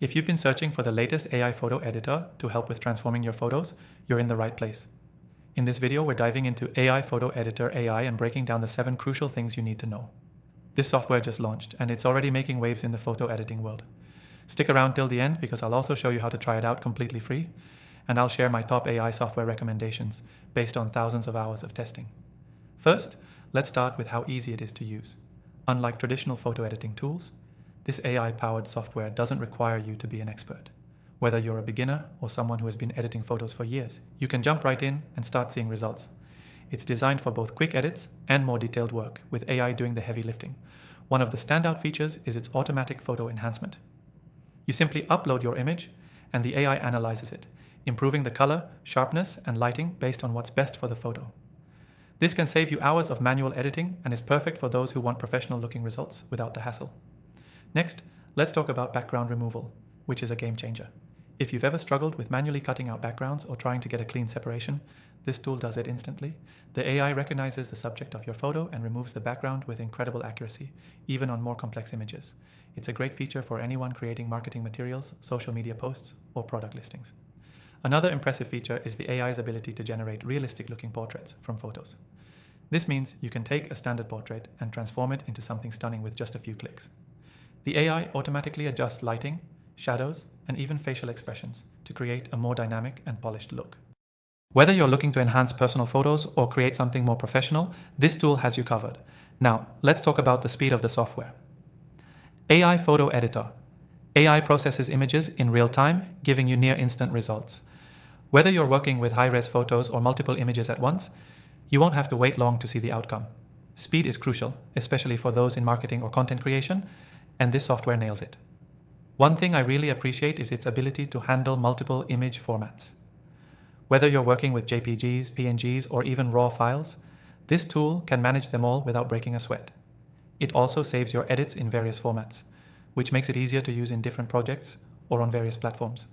If you've been searching for the latest AI photo editor to help with transforming your photos, you're in the right place. In this video, we're diving into AI Photo Editor AI and breaking down the 7 crucial things you need to know. This software just launched, and it's already making waves in the photo editing world. Stick around till the end because I'll also show you how to try it out completely free, and I'll share my top AI software recommendations based on thousands of hours of testing. First, let's start with how easy it is to use. Unlike traditional photo editing tools, this AI-powered software doesn't require you to be an expert. Whether you're a beginner or someone who has been editing photos for years, you can jump right in and start seeing results. It's designed for both quick edits and more detailed work, with AI doing the heavy lifting. One of the standout features is its automatic photo enhancement. You simply upload your image, and the AI analyzes it, improving the color, sharpness, and lighting based on what's best for the photo. This can save you hours of manual editing and is perfect for those who want professional-looking results without the hassle. Next, let's talk about background removal, which is a game changer. If you've ever struggled with manually cutting out backgrounds or trying to get a clean separation, this tool does it instantly. The AI recognizes the subject of your photo and removes the background with incredible accuracy, even on more complex images. It's a great feature for anyone creating marketing materials, social media posts, or product listings. Another impressive feature is the AI's ability to generate realistic-looking portraits from photos. This means you can take a standard portrait and transform it into something stunning with just a few clicks. The AI automatically adjusts lighting, shadows, and even facial expressions to create a more dynamic and polished look. Whether you're looking to enhance personal photos or create something more professional, this tool has you covered. Now, let's talk about the speed of the software. AI Photo Editor. AI processes images in real time, giving you near instant results. Whether you're working with high-res photos or multiple images at once, you won't have to wait long to see the outcome. Speed is crucial, especially for those in marketing or content creation, and this software nails it. One thing I really appreciate is its ability to handle multiple image formats. Whether you're working with JPGs, PNGs, or even RAW files, this tool can manage them all without breaking a sweat. It also saves your edits in various formats, which makes it easier to use in different projects or on various platforms.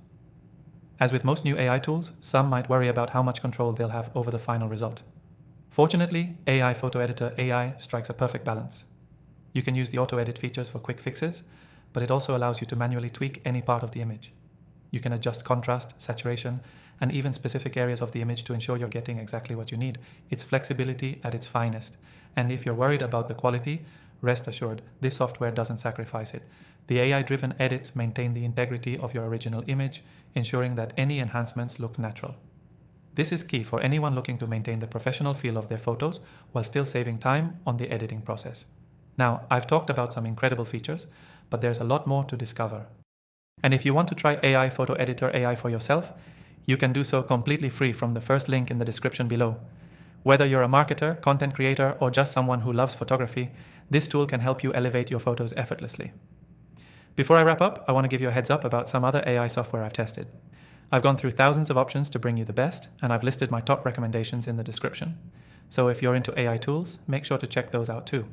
As with most new AI tools, some might worry about how much control they'll have over the final result. Fortunately, AI Photo Editor AI strikes a perfect balance. You can use the auto-edit features for quick fixes, but it also allows you to manually tweak any part of the image. You can adjust contrast, saturation, and even specific areas of the image to ensure you're getting exactly what you need. It's flexibility at its finest. And if you're worried about the quality, rest assured, this software doesn't sacrifice it. The AI-driven edits maintain the integrity of your original image, ensuring that any enhancements look natural. This is key for anyone looking to maintain the professional feel of their photos while still saving time on the editing process. Now, I've talked about some incredible features, but there's a lot more to discover. And if you want to try AI Photo Editor AI for yourself, you can do so completely free from the first link in the description below. Whether you're a marketer, content creator, or just someone who loves photography, this tool can help you elevate your photos effortlessly. Before I wrap up, I want to give you a heads up about some other AI software I've tested. I've gone through thousands of options to bring you the best, and I've listed my top recommendations in the description. So if you're into AI tools, make sure to check those out too.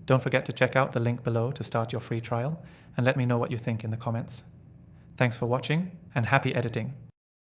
Don't forget to check out the link below to start your free trial, and let me know what you think in the comments. Thanks for watching, and happy editing!